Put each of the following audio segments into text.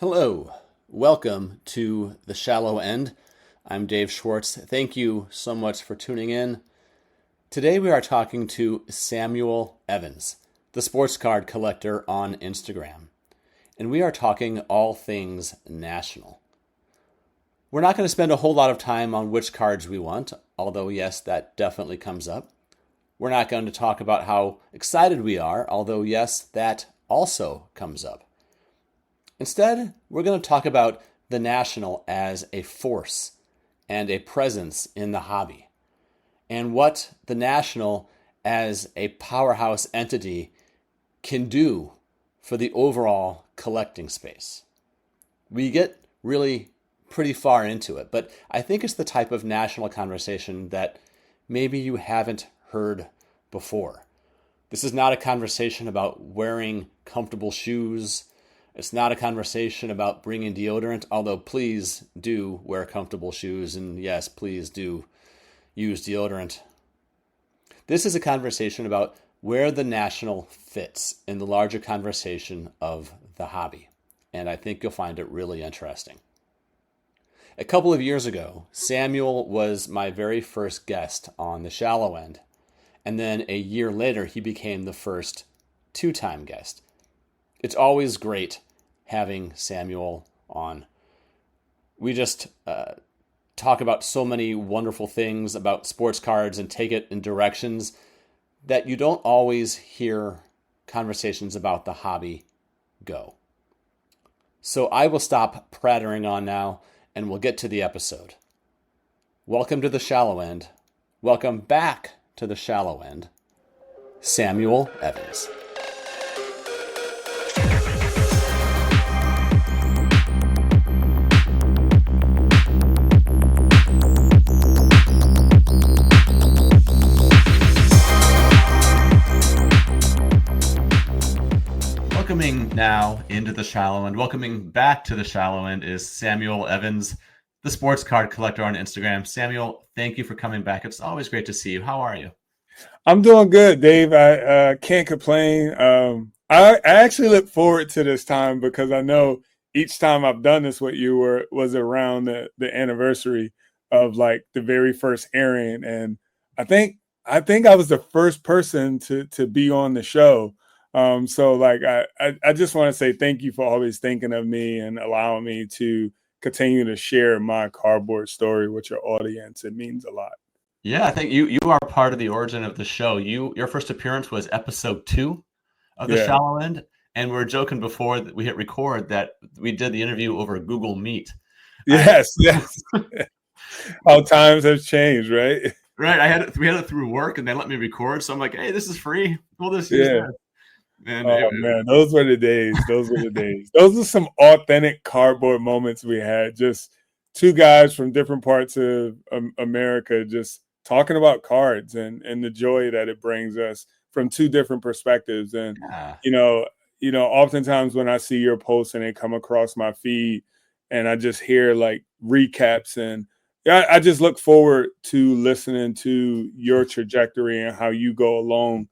Hello, welcome to The Shallow End. I'm Dave Schwartz. Thank you so much for tuning in. Today we are talking to Samuel Evans, the sports card collector on Instagram. And we are talking all things national. We're not going to spend a whole lot of time on which cards we want, although yes, that definitely comes up. We're not going to talk about how excited we are, although yes, that also comes up. Instead, we're going to talk about the National as a force and a presence in the hobby, and what the National as a powerhouse entity can do for the overall collecting space. We get really pretty far into it, but I think it's the type of national conversation that maybe you haven't heard before. This is not a conversation about wearing comfortable shoes. It's not a conversation about bringing deodorant, although please do wear comfortable shoes, and yes, please do use deodorant. This is a conversation about where the National fits in the larger conversation of the hobby, and I think you'll find it really interesting. A couple of years ago, Samuel was my very first guest on The Shallow End, and then a year later, he became the first two-time guest. It's always great having Samuel on. We just talk about so many wonderful things about sports cards and take it in directions that you don't always hear conversations about the hobby go. So I will stop prattling on now and we'll get to the episode. Welcome to The Shallow End. Welcome back to The Shallow End, Samuel Evans. Welcoming now into The Shallow End, welcoming back to The Shallow End is Samuel Evans, the sports card collector on Instagram. Samuel, thank you for coming back. It's always great to see you. How are you? I'm doing good, Dave. I can't complain. I actually look forward to this time because I know each time I've done this with you was around the anniversary of like the very first airing, and I think I was the first person to be on the show. So like I just want to say thank you for always thinking of me and allowing me to continue to share my cardboard story with your audience. It means a lot. Yeah, I think you are part of the origin of the show. Your first appearance was episode 2 of The Yeah. Shallow End, and we were joking before that we hit record that we did the interview over Google Meet. Yes, yes. How times have changed, right? Right. We had it through work, and they let me record. So I'm like, hey, this is free. We'll just use Yeah. this. And Oh man, those were the days. Those were the days. Those are some authentic cardboard moments we had. Just two guys from different parts of America just talking about cards and the joy that it brings us from two different perspectives. And yeah. you know, oftentimes when I see your posts and they come across my feed, and I just hear like recaps, and I just look forward to listening to your trajectory and how you go along,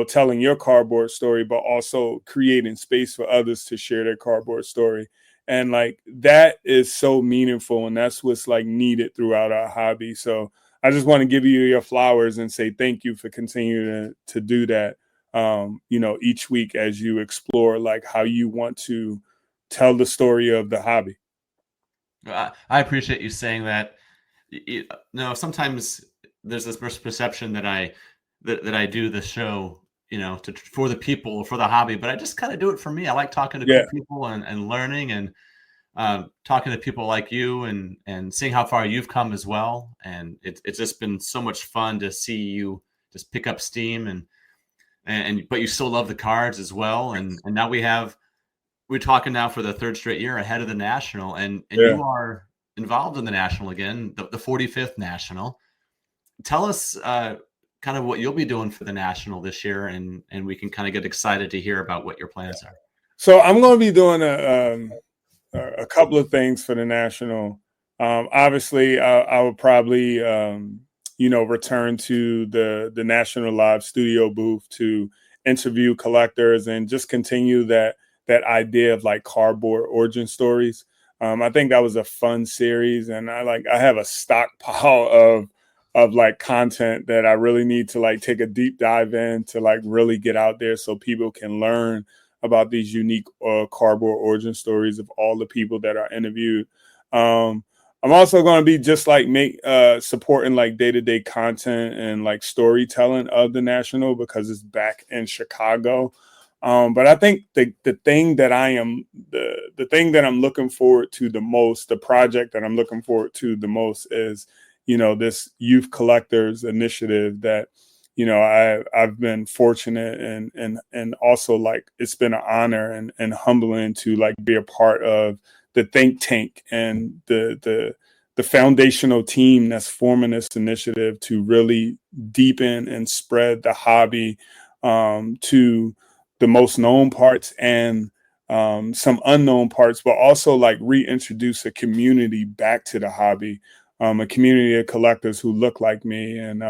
telling your cardboard story, but also creating space for others to share their cardboard story. And like that is so meaningful, and that's what's like needed throughout our hobby. So I just want to give you your flowers and say thank you for continuing to do that. Each week as you explore like how you want to tell the story of the hobby. I appreciate you saying that. Sometimes there's this misperception that I do the show, for the people, for the hobby, but I just kind of do it for me. I like talking to cool people and learning and talking to people like you and seeing how far you've come as well. And it's just been so much fun to see you just pick up steam but you still love the cards as well. And now we're talking now for the third straight year ahead of the National, and you are involved in the National again, the 45th National. Tell us kind of what you'll be doing for the National this year, and we can kind of get excited to hear about what your plans are. So I'm going to be doing a couple of things for the National. Obviously, I will probably return to the National Live studio booth to interview collectors and just continue that that idea of like cardboard origin stories. I think that was a fun series, and I have a stockpile of like content that I really need to like take a deep dive in to like really get out there so people can learn about these unique cardboard origin stories of all the people that are interviewed. I'm also going to be just like supporting like day-to-day content and like storytelling of the National because it's back in Chicago. But I think the thing that the thing that I'm looking forward to the most, the project that I'm looking forward to the most is, this Youth Collectors initiative that, I've been fortunate and also like it's been an honor and humbling to like be a part of the think tank and the foundational team that's forming this initiative to really deepen and spread the hobby to the most known parts and some unknown parts, but also like reintroduce a community back to the hobby, a community of collectors who look like me. And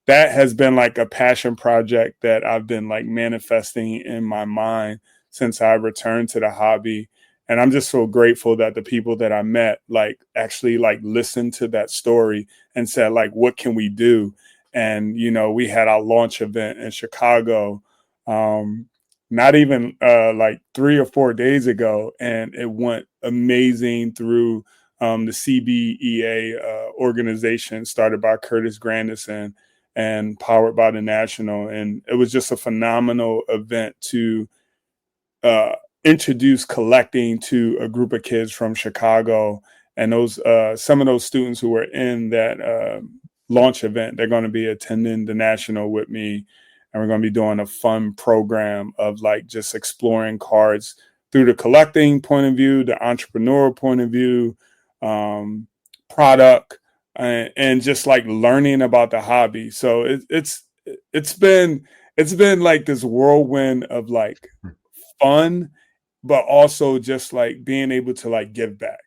that has been like a passion project that I've been like manifesting in my mind since I returned to the hobby. And I'm just so grateful that the people that I met like actually like listened to that story and said like, what can we do? And, we had our launch event in Chicago, not even like 3 or 4 days ago. And it went amazing through the CBEA organization started by Curtis Grandison and powered by the National. And it was just a phenomenal event to introduce collecting to a group of kids from Chicago. And those some of those students who were in that launch event, they're going to be attending the National with me. And we're going to be doing a fun program of like just exploring cards through the collecting point of view, the entrepreneurial point of view, product, and just like learning about the hobby. So it's been like this whirlwind of like fun, but also just like being able to like give back.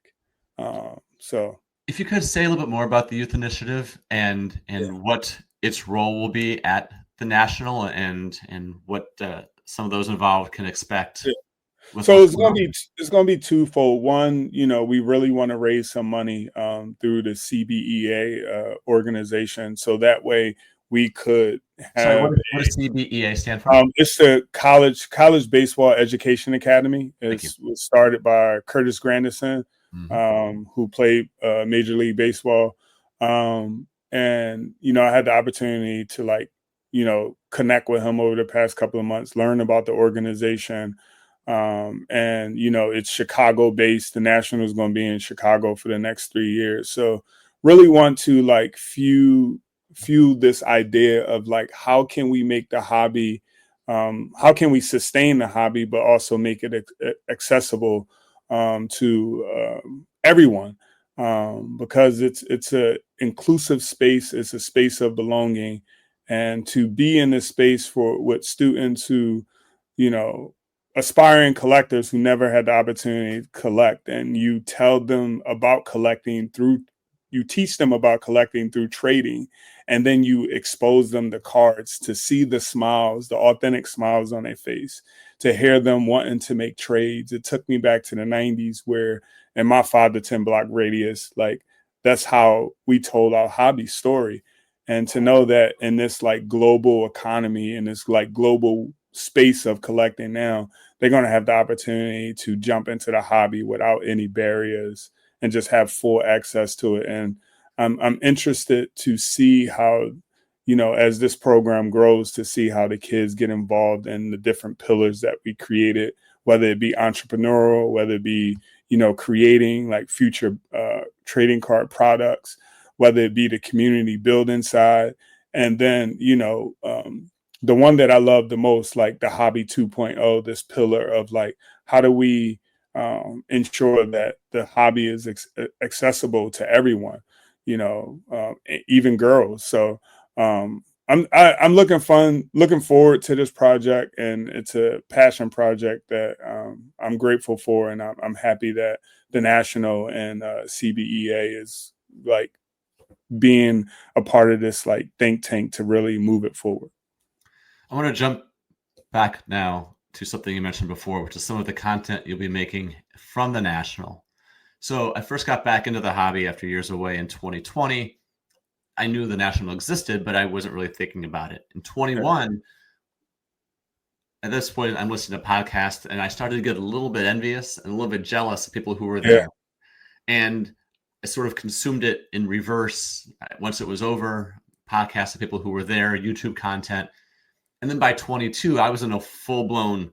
So if you could say a little bit more about the Youth Initiative and what its role will be at the National and what some of those involved can expect. Yeah. So it's going to be twofold. One, we really want to raise some money through the CBEA organization, so that way we could have. Sorry, what does CBEA stand for? It's the College Baseball Education Academy. It was started by Curtis Grandison, who played Major League Baseball, and I had the opportunity to like connect with him over the past couple of months, learn about the organization. And it's Chicago based. The National is going to be in Chicago for the next 3 years. So really want to like fuel this idea of like, how can we make the hobby, how can we sustain the hobby, but also make it accessible to everyone, because it's a inclusive space. It's a space of belonging, and to be in this space with students who, aspiring collectors who never had the opportunity to collect, and you tell them about collecting you teach them about collecting through trading, and then you expose them to cards to see the smiles, the authentic smiles on their face, to hear them wanting to make trades. It took me back to the 90s where in my 5 to 10 block radius, like that's how we told our hobby story. And to know that in this like global economy, in this like global space of collecting now, they're going to have the opportunity to jump into the hobby without any barriers and just have full access to it. And I'm interested to see how, as this program grows, to see how the kids get involved in the different pillars that we created, whether it be entrepreneurial, whether it be, creating like future trading card products, whether it be the community building side. And then, the one that I love the most, like the Hobby 2.0, this pillar of like, how do we ensure that the hobby is accessible to everyone, even girls. So I'm looking forward to this project, and it's a passion project that I'm grateful for, and I'm happy that the National and CBEA is like being a part of this like think tank to really move it forward. I want to jump back now to something you mentioned before, which is some of the content you'll be making from the National. So I first got back into the hobby after years away in 2020. I knew the National existed, but I wasn't really thinking about it. In 21, at this point, I'm listening to podcasts, and I started to get a little bit envious and a little bit jealous of people who were there. And I sort of consumed it in reverse. Once it was over, podcasts of people who were there, YouTube content. And then by 22, I was in a full-blown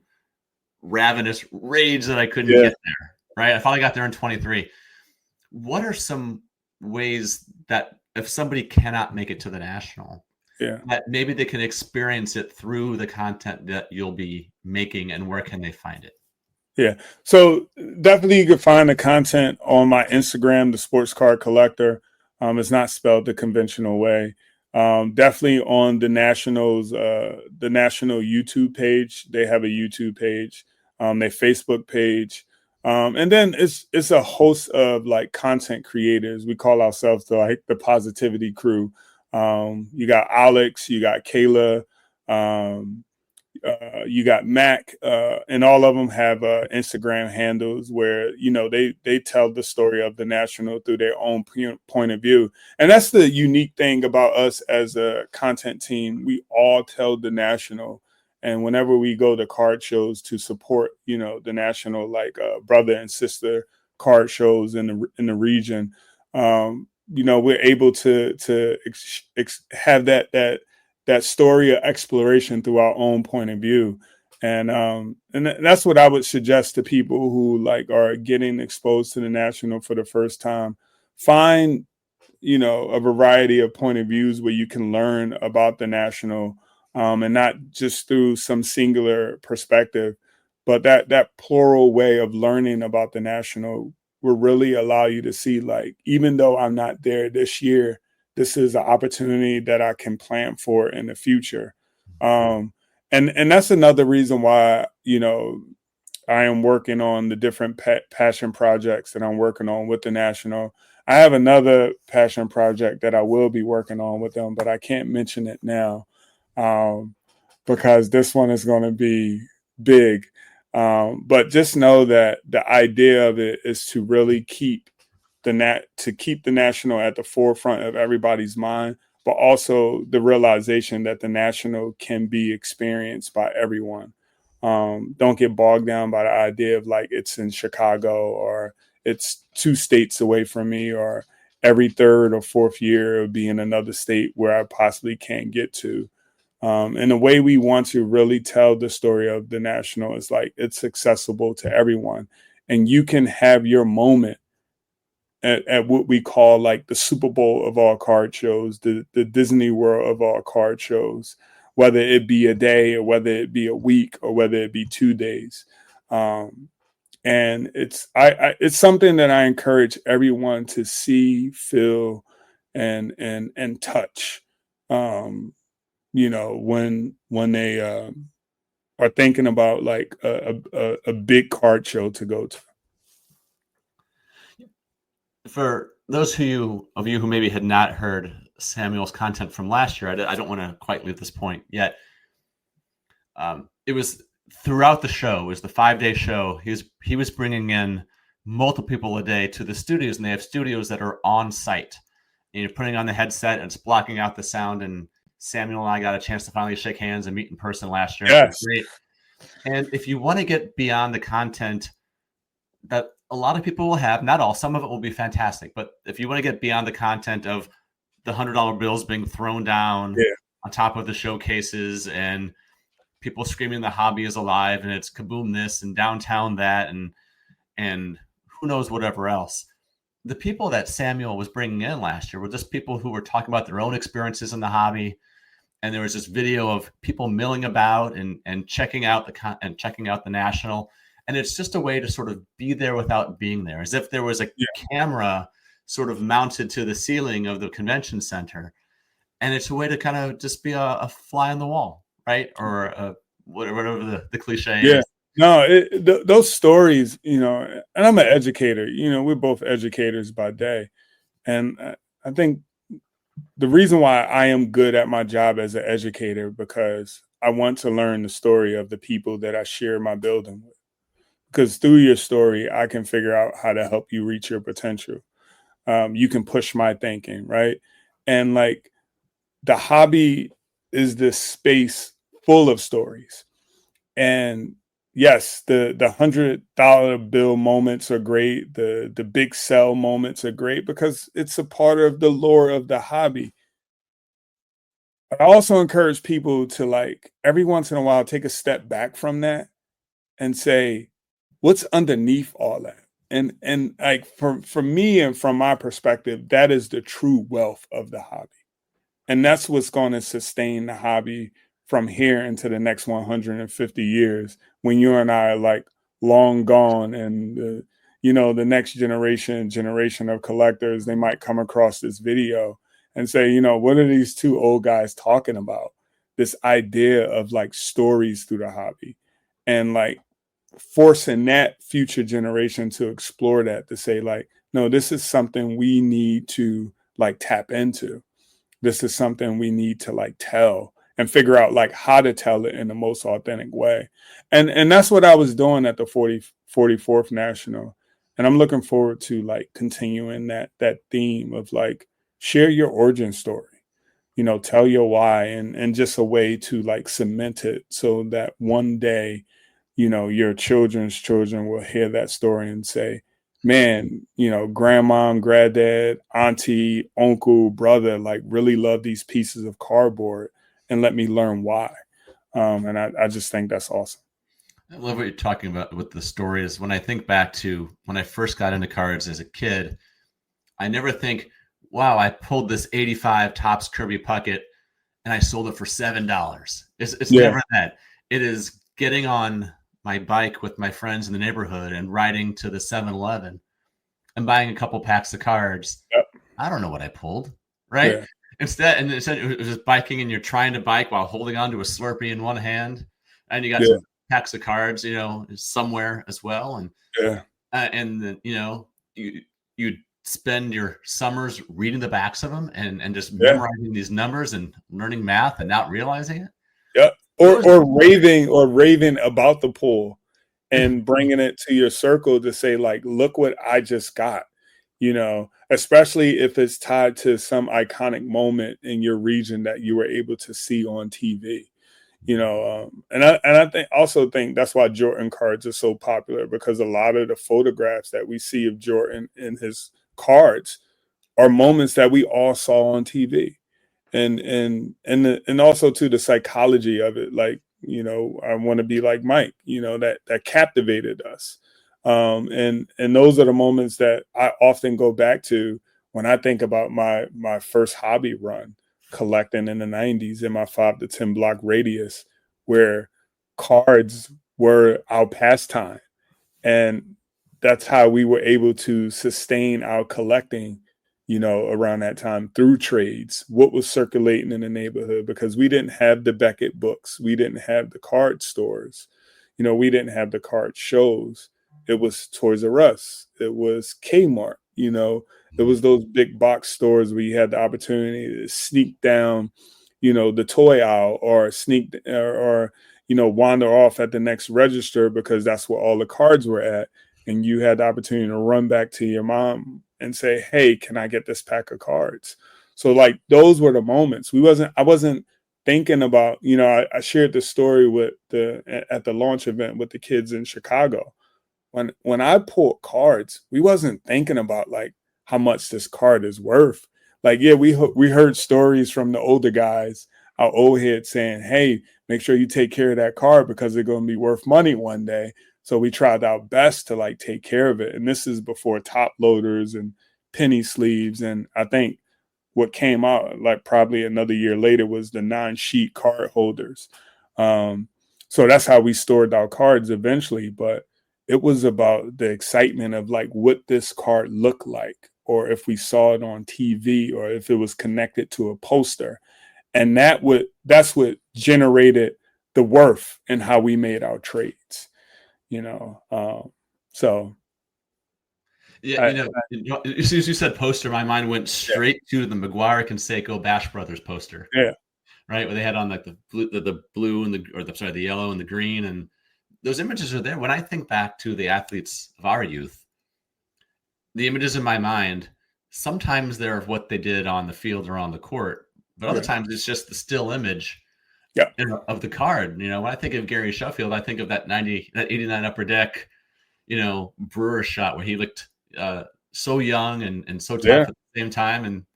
ravenous rage that I couldn't get there, right? I finally got there in 23. What are some ways that if somebody cannot make it to the National, that maybe they can experience it through the content that you'll be making, and where can they find it? Yeah. So definitely you can find the content on my Instagram, the Sports Card Collector. It's not spelled the conventional way. Definitely on the Nationals, the National YouTube page. They have a YouTube page, their Facebook page. And then it's a host of like content creators. We call ourselves the Positivity Crew. You got Alex, you got Kayla, you got Mac, and all of them have Instagram handles where, they tell the story of the National through their own point of view. And that's the unique thing about us as a content team. We all tell the National. And whenever we go to card shows to support, the National, like brother and sister card shows in the region, we're able to have that story of exploration through our own point of view. And that's what I would suggest to people who like are getting exposed to the National for the first time. Find, a variety of point of views where you can learn about the National, and not just through some singular perspective, but that plural way of learning about the National will really allow you to see, like, even though I'm not there this year, this is an opportunity that I can plan for in the future. And that's another reason why, I am working on the different passion projects that I'm working on with the National. I have another passion project that I will be working on with them, but I can't mention it now, because this one is going to be big. But just know that the idea of it is to really keep the National at the forefront of everybody's mind, but also the realization that the National can be experienced by everyone. Don't get bogged down by the idea of like it's in Chicago or it's 2 states away from me, or every 3rd or 4th year it'll be in another state where I possibly can't get to. And the way we want to really tell the story of the National is like it's accessible to everyone, and you can have your moment at what we call like the Super Bowl of all card shows, the Disney World of all card shows, whether it be a day or whether it be a week or whether it be 2 days. And it's something that I encourage everyone to see, feel, and touch. When they are thinking about like a big card show to go to. For those of you who maybe had not heard Samuel's content from last year, I don't want to quite leave this point yet. It was throughout the show. It was the 5-day show. He was bringing in multiple people a day to the studios, and they have studios that are on site. And you're putting on the headset, and it's blocking out the sound. And Samuel and I got a chance to finally shake hands and meet in person last year. Yes. Great. And if you want to get beyond the content that a lot of people will have, not all, some of it will be fantastic, but if you want to get beyond the content of the $100 bills being thrown down on top of the showcases and people screaming the hobby is alive and it's kaboom this and downtown that and who knows whatever else, the people that Samuel was bringing in last year were just people who were talking about their own experiences in the hobby. And there was this video of people milling about and checking out the National. And it's just a way to sort of be there without being there, as if there was a camera sort of mounted to the ceiling of the convention center. And it's a way to kind of just be a fly on the wall, right? Or whatever the cliche is. No, those stories, and I'm an educator, we're both educators by day. And I think the reason why I am good at my job as an educator, because I want to learn the story of the people that I share my building with, because through your story, I can figure out how to help you reach your potential. You can push my thinking, right? And like the hobby is this space full of stories. And yes, the $100 bill moments are great. The big sell moments are great because it's a part of the lore of the hobby. I also encourage people to like every once in a while take a step back from that and say, what's underneath all that? And like for me and from my perspective, that is the true wealth of the hobby. And that's what's going to sustain the hobby from here into the next 150 years when you and I are like long gone, and the next generation of collectors, they might come across this video and say, what are these two old guys talking about? This idea of like stories through the hobby, and like forcing that future generation to explore that, to say like, no, this is something we need to like tap into. This is something we need to like tell and figure out like how to tell it in the most authentic way. And that's what I was doing at the 44th National. And I'm looking forward to like continuing that theme of like share your origin story, tell your why, and just a way to like cement it so that one day, your children's children will hear that story and say, man, grandmom, granddad, auntie, uncle, brother, like really love these pieces of cardboard, and let me learn why. And I just think that's awesome. I love what you're talking about with the stories. When I think back to when I first got into cards as a kid, I never think, wow, I pulled this 85 Topps Kirby Puckett and I sold it for $7. It's never that. It is getting on my bike with my friends in the neighborhood and riding to the 7-Eleven and buying a couple packs of cards. Yep. I don't know what I pulled, right? Yeah. Instead it was just biking, and you're trying to bike while holding on to a Slurpee in one hand, and you got some packs of cards, somewhere as well. And and then, you spend your summers reading the backs of them and just memorizing these numbers and learning math and not realizing it. Yeah. Or raving about the pull and bringing it to your circle to say like, look what I just got, especially if it's tied to some iconic moment in your region that you were able to see on TV. And I think that's why Jordan cards are so popular, because a lot of the photographs that we see of Jordan in his cards are moments that we all saw on TV, and also to the psychology of it. Like, I want to be like Mike, that captivated us. And those are the moments that I often go back to when I think about my first hobby run, collecting in the 90s in my 5 to 10 block radius, where cards were our pastime. And that's how we were able to sustain our collecting, around that time, through trades, what was circulating in the neighborhood, because we didn't have the Beckett books. We didn't have the card stores. We didn't have the card shows. It was Toys R Us. It was Kmart. It was those big box stores where you had the opportunity to sneak down, the toy aisle, or sneak or wander off at the next register, because that's where all the cards were at. And you had the opportunity to run back to your mom and say, hey, can I get this pack of cards? So like those were the moments. I wasn't thinking about, I shared the story at the launch event with the kids in Chicago. When I pulled cards, we wasn't thinking about like how much this card is worth. Like, yeah, we heard stories from the older guys, our old heads, saying, hey, make sure you take care of that card because they're going to be worth money one day. So we tried our best to like take care of it. And this is before top loaders and penny sleeves. And I think what came out like probably another year later was the non-sheet card holders. So that's how we stored our cards eventually. But it was about the excitement of like what this card looked like, or if we saw it on TV, or if it was connected to a poster. And that's what generated the worth in how we made our trades. So yeah, as soon as you said poster, my mind went straight to the McGuire Canseco Bash Brothers poster. Yeah. right? Where they had on like the blue and the yellow and the green, and those images are there. When I think back to the athletes of our youth, the images in my mind, sometimes they're of what they did on the field or on the court, but other Yeah. times it's just the still image Yeah. of the card. When I think of Gary Sheffield, I think of that 89 Upper Deck, Brewer shot where he looked so young and so Yeah. tough at the same time. And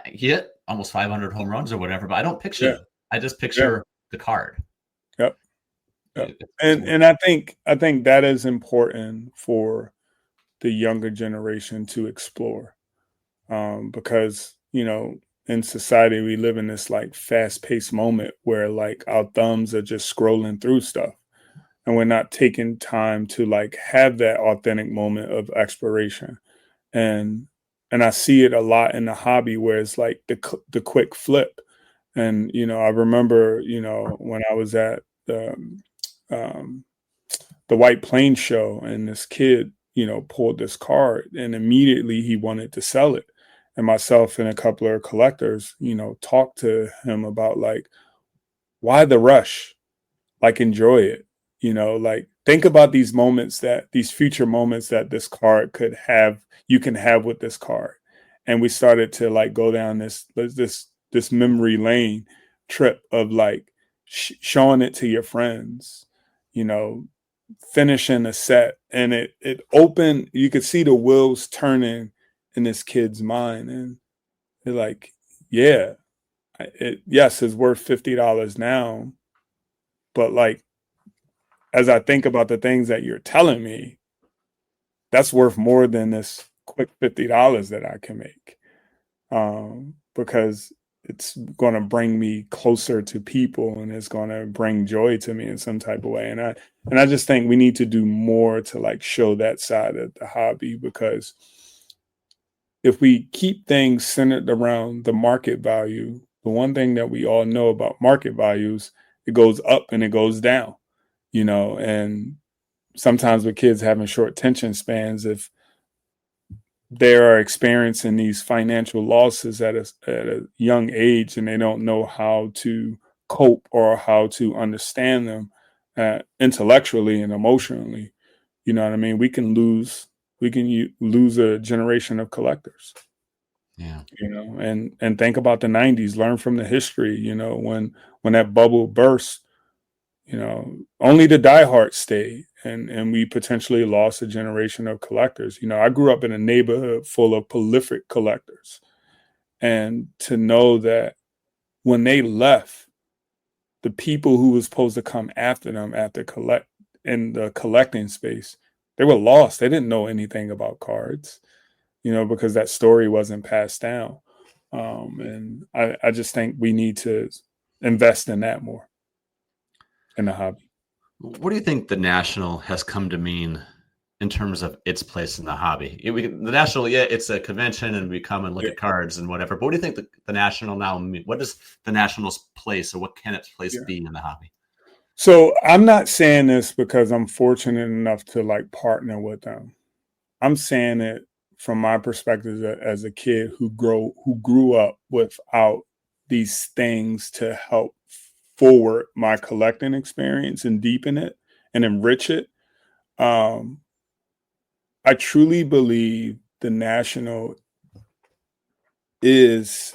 he hit almost 500 home runs or whatever, but I don't picture Yeah. that. I just Yeah. picture the card. Yep. Yep. And I think that is important for the younger generation to explore, because in society we live in this like fast-paced moment where like our thumbs are just scrolling through stuff, and we're not taking time to like have that authentic moment of exploration. And I see it a lot in the hobby where it's like the quick flip. And I remember when I was at um, the White Plains show, and this kid pulled this card, and immediately he wanted to sell it. And myself and a couple of collectors talked to him about like, why the rush? Like, enjoy it. Like, think about these future moments that this card you can have with this card. And we started to like go down this memory lane trip of like showing it to your friends, finishing a set, and it opened. You could see the wheels turning in this kid's mind, and they're like, yeah, yes, it's worth $50 now, but like, as I think about the things that you're telling me, that's worth more than this quick $50 that I can make, because it's going to bring me closer to people, and it's going to bring joy to me in some type of way. And I just think we need to do more to like show that side of the hobby, because if we keep things centered around the market value, the one thing that we all know about market values, it goes up and it goes down, and sometimes with kids having short attention spans, if they are experiencing these financial losses at a young age and they don't know how to cope or how to understand them intellectually and emotionally, you know what I mean? We can lose a generation of collectors. Yeah. And think about the 90s, learn from the history, when that bubble burst, only the diehards stayed, and we potentially lost a generation of collectors. I grew up in a neighborhood full of prolific collectors, and to know that when they left, the people who was supposed to come after them in the collecting space, they were lost. They didn't know anything about cards, because that story wasn't passed down. And I just think we need to invest in that more in the hobby. What do you think the National has come to mean in terms of its place in the hobby? The National, yeah, it's a convention and we come and look at cards and whatever. But what do you think the National now mean? What does the National's place, or what can its place be in the hobby? So I'm not saying this because I'm fortunate enough to like partner with them. I'm saying it from my perspective as a kid who grew up without these things to help forward my collecting experience and deepen it and enrich it. I truly believe the National is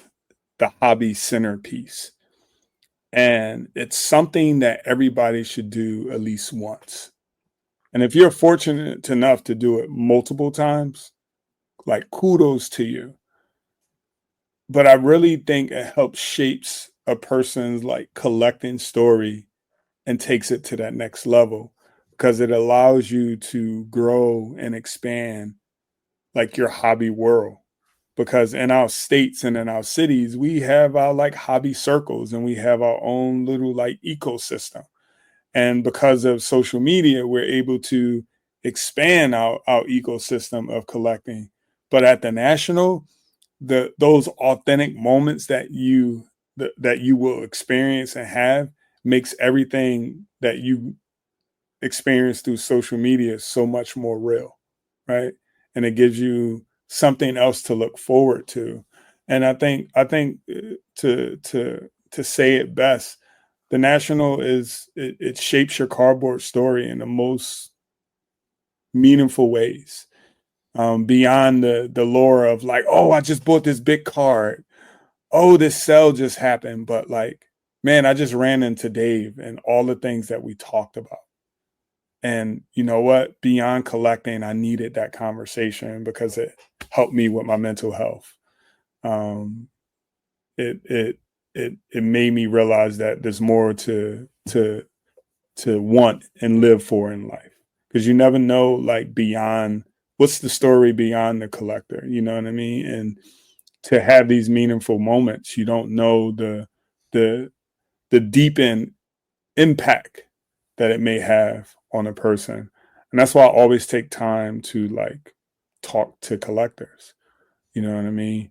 the hobby centerpiece, and it's something that everybody should do at least once. And if you're fortunate enough to do it multiple times, like, kudos to you. But I really think it helps shapes a person's like collecting story and takes it to that next level, because it allows you to grow and expand like your hobby world. Because in our states and in our cities, we have our like hobby circles, and we have our own little like ecosystem. And because of social media, we're able to expand our ecosystem of collecting. But at the National, those authentic moments that you will experience and have makes everything that you experience through social media so much more real, right? And it gives you something else to look forward to. And I think to to say it best. The National it shapes your cardboard story in the most meaningful ways. Beyond the lore of like, oh, I just bought this big card. Oh, this sale just happened. But like, man, I just ran into Dave and all the things that we talked about. And you know what? Beyond collecting, I needed that conversation because it helped me with my mental health. It made me realize that there's more to want and live for in life, because you never know, like, beyond what's the story beyond the collector. You know what I mean? And to have these meaningful moments, you don't know the deep impact that it may have on a person. And that's why I always take time to like talk to collectors. You know what I mean?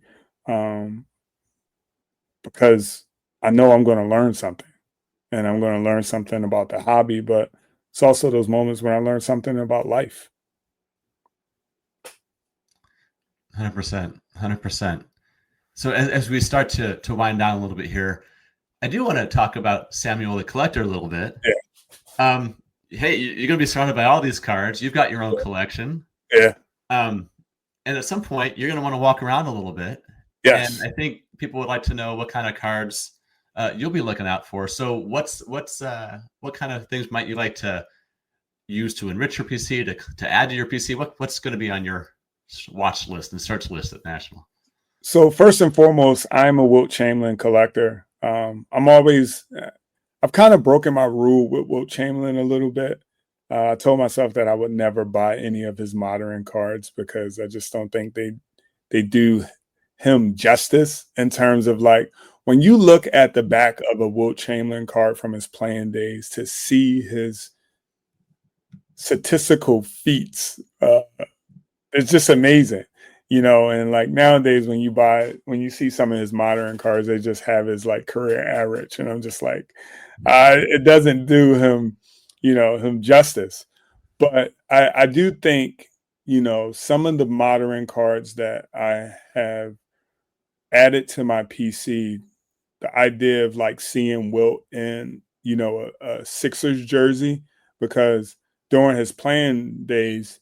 Because I know I'm going to learn something, and I'm going to learn something about the hobby, but it's also those moments when I learn something about life. 100%, 100%. So as we start to wind down a little bit here, I do want to talk about Samuel the Collector a little bit. Yeah. Hey, you're going to be surrounded by all these cards. You've got your own collection. Yeah. And at some point, you're going to want to walk around a little bit. Yes. And I think people would like to know what kind of cards you'll be looking out for. So what kind of things might you like to use to enrich your PC, to add to your PC? What's going to be on your watch list and search list at National? So first and foremost, I'm a Wilt Chamberlain collector. I've kind of broken my rule with Wilt Chamberlain a little bit. I told myself that I would never buy any of his modern cards because I just don't think they do him justice in terms of, like, when you look at the back of a Wilt Chamberlain card from his playing days, to see his statistical feats, it's just amazing. You know, and like nowadays when you see some of his modern cards, they just have his like career average. And I'm just like, it doesn't do him, him justice. But I do think, some of the modern cards that I have added to my PC, the idea of like seeing Wilt in, a Sixers jersey, because during his playing days,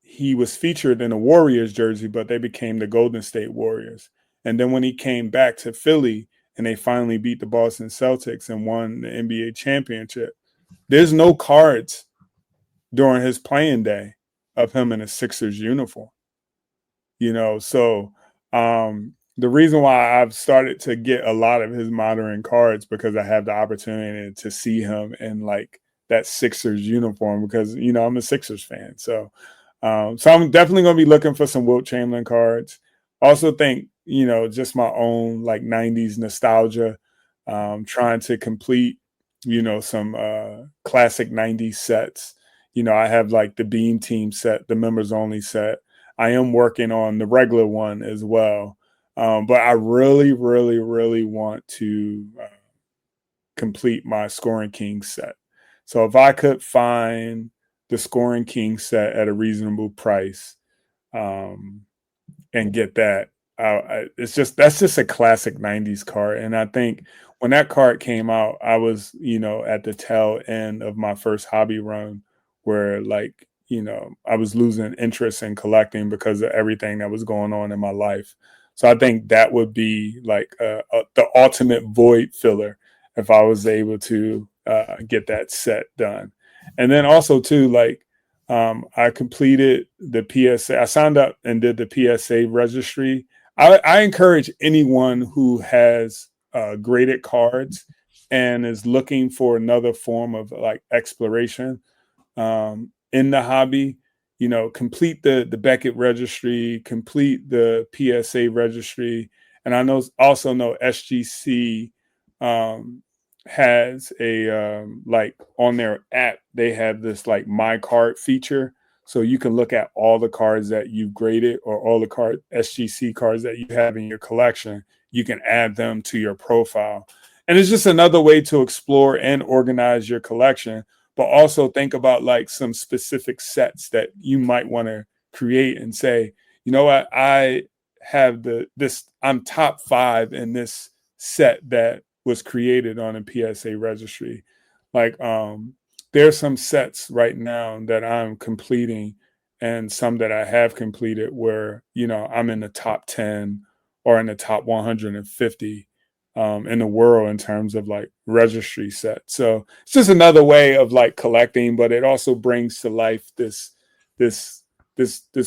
he was featured in a Warriors jersey, but they became the Golden State Warriors. And then when he came back to Philly and they finally beat the Boston Celtics and won the NBA championship, there's no cards during his playing day of him in a Sixers uniform. So the reason why I've started to get a lot of his modern cards, because I have the opportunity to see him in like that Sixers uniform, because, I'm a Sixers fan. So I'm definitely going to be looking for some Wilt Chamberlain cards. Also think, just my own like 90s nostalgia, trying to complete, some classic 90s sets. I have like the Beam Team set, the members only set. I am working on the regular one as well. But I really, really, really want to complete my Scoring King set. So if I could find the Scoring King set at a reasonable price, and get that, that's just a classic 90s card. And I think when that card came out, I was, at the tail end of my first hobby run, where like, I was losing interest in collecting because of everything that was going on in my life. So I think that would be like the ultimate void filler if I was able to get that set done. And then also too, like, I completed the PSA. I signed up and did the PSA registry. I encourage anyone who has graded cards and is looking for another form of like exploration in the hobby, complete the Beckett registry, complete the PSA registry. And I also know SGC has a like on their app, they have this like my card feature, so you can look at all the cards that you've graded, or all the SGC cards that you have in your collection. You can add them to your profile, and it's just another way to explore and organize your collection, but also think about like some specific sets that you might want to create and say, you know what, I have I'm top 5 in this set that was created on a PSA registry. Like there's some sets right now that I'm completing and some that I have completed where, you know, I'm in the top 10 or in the top 150 in the world in terms of like registry sets. So it's just another way of like collecting, but it also brings to life this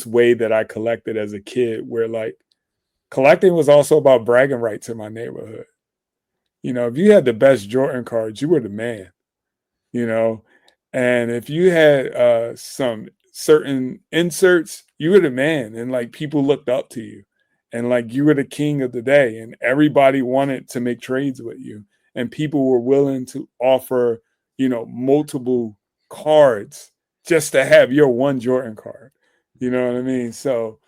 way that I collected as a kid, where like collecting was also about bragging rights in my neighborhood. You know, if you had the best Jordan cards, you were the man, you know. And if you had some certain inserts, you were the man, and like people looked up to you, and like you were the king of the day, and everybody wanted to make trades with you, and people were willing to offer, you know, multiple cards just to have your one Jordan card. You know what I mean? So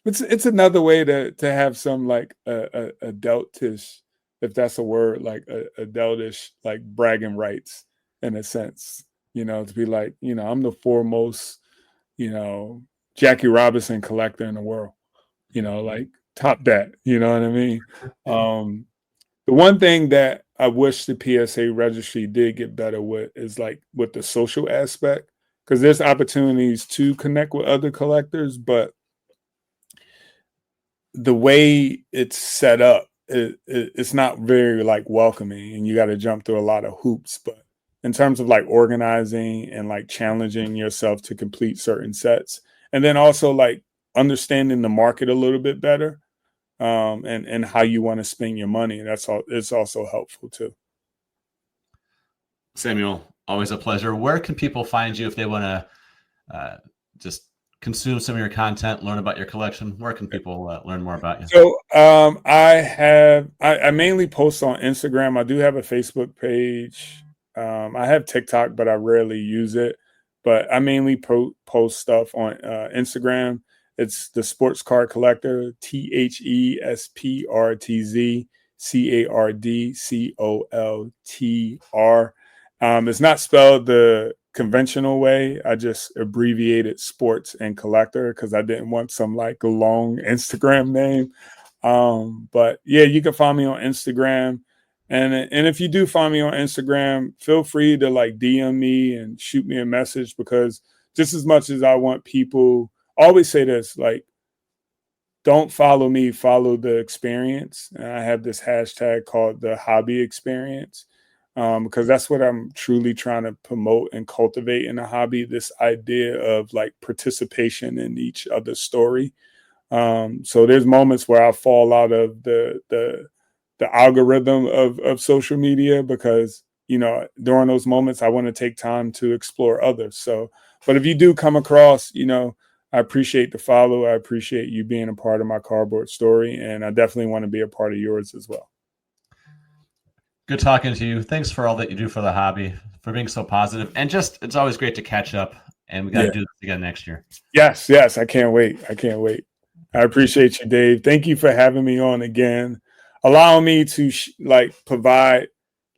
it's another way to have some like a adultish, if that's a word, like a adultish like bragging rights in a sense, you know, to be like, you know, I'm the foremost, you know, Jackie Robinson collector in the world, you know, like top that, you know what I mean? The one thing that I wish the PSA registry did get better with is like with the social aspect, because there's opportunities to connect with other collectors, but the way it's set up, it's not very like welcoming, and you got to jump through a lot of hoops. But in terms of like organizing and like challenging yourself to complete certain sets, and then also like understanding the market a little bit better, and how you want to spend your money, that's all. It's also helpful too. Samuel, always a pleasure. Where can people find you if they want to just consume some of your content, learn about your collection? Where can people learn more about you? So I mainly post on Instagram. I do have a Facebook page. I have TikTok, but I rarely use it. But I mainly post stuff on Instagram. It's the Sports Card Collector, THESPRTZ CARDCOLTR. It's not spelled the conventional way. I just abbreviated sports and collector because I didn't want some like a long Instagram name. But yeah, you can find me on Instagram. And if you do find me on Instagram, feel free to like DM me and shoot me a message, because just as much as I want people, I always say this, like, don't follow me, follow the experience. And I have this hashtag called the hobby experience, because that's what I'm truly trying to promote and cultivate in a hobby, this idea of like participation in each other's story. So there's moments where I fall out of the algorithm of social media, because, you know, during those moments, I want to take time to explore others. So, but if you do come across, you know, I appreciate the follow. I appreciate you being a part of my cardboard story, and I definitely want to be a part of yours as well. Good talking to you. Thanks for all that you do for the hobby, for being so positive, and just, it's always great to catch up, and we got to do this again next year. Yes. I can't wait. I appreciate you, Dave. Thank you for having me on again, allowing me to provide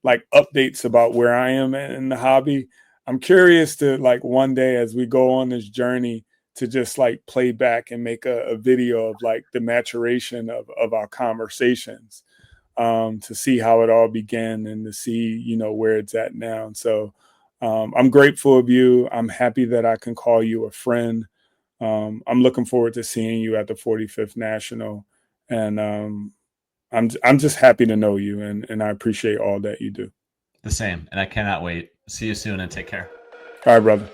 like updates about where I am in the hobby. I'm curious to like one day as we go on this journey to just like play back and make a video of like the maturation of our conversations, to see how it all began and to see, you know, where it's at now. So I'm grateful of you. I'm happy that I can call you a friend. I'm looking forward to seeing you at the 45th National. And I'm just happy to know you, and I appreciate all that you do. The same. And I cannot wait. See you soon, and take care. All right, brother.